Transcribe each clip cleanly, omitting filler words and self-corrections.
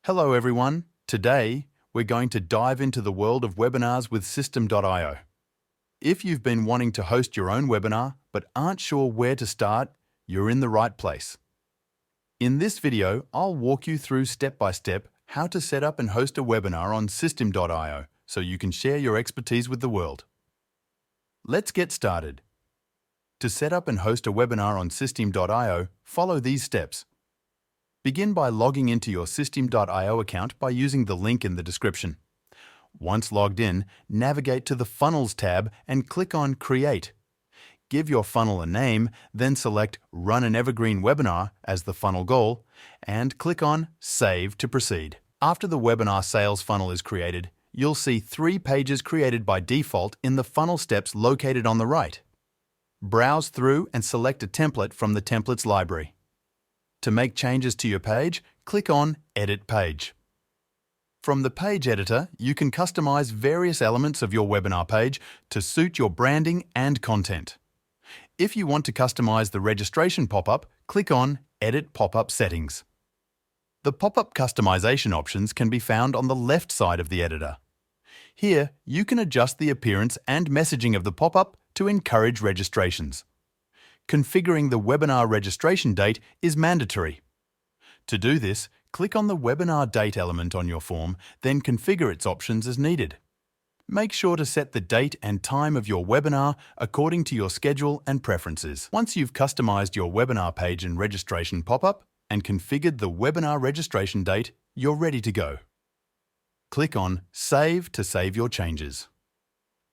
Hello everyone. Today, we're going to dive into the world of webinars with System.io. If you've been wanting to host your own webinar but aren't sure where to start, you're in the right place. In this video, I'll walk you through step by step how to set up and host a webinar on System.io so you can share your expertise with the world. Let's get started. To set up and host a webinar on System.io, follow these steps. Begin by logging into your System.io account by using the link in the description. Once logged in, navigate to the Funnels tab and click on Create. Give your funnel a name, then select Run an Evergreen Webinar as the funnel goal, and click on Save to proceed. After the webinar sales funnel is created, you'll see 3 pages created by default in the funnel steps located on the right. Browse through and select a template from the templates library. To make changes to your page, click on Edit Page. From the page editor, you can customize various elements of your webinar page to suit your branding and content. If you want to customize the registration pop-up, click on Edit Pop-up Settings. The pop-up customization options can be found on the left side of the editor. Here, you can adjust the appearance and messaging of the pop-up to encourage registrations. Configuring the webinar registration date is mandatory. To do this, click on the webinar date element on your form, then configure its options as needed. Make sure to set the date and time of your webinar according to your schedule and preferences. Once you've customized your webinar page and registration pop-up and configured the webinar registration date, you're ready to go. Click on Save to save your changes.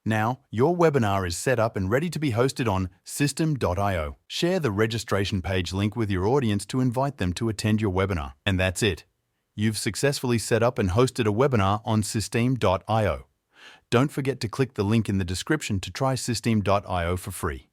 Now, your webinar is set up and ready to be hosted on System.io. Share the registration page link with your audience to invite them to attend your webinar. And that's it. You've successfully set up and hosted a webinar on System.io. Don't forget to click the link in the description to try System.io for free.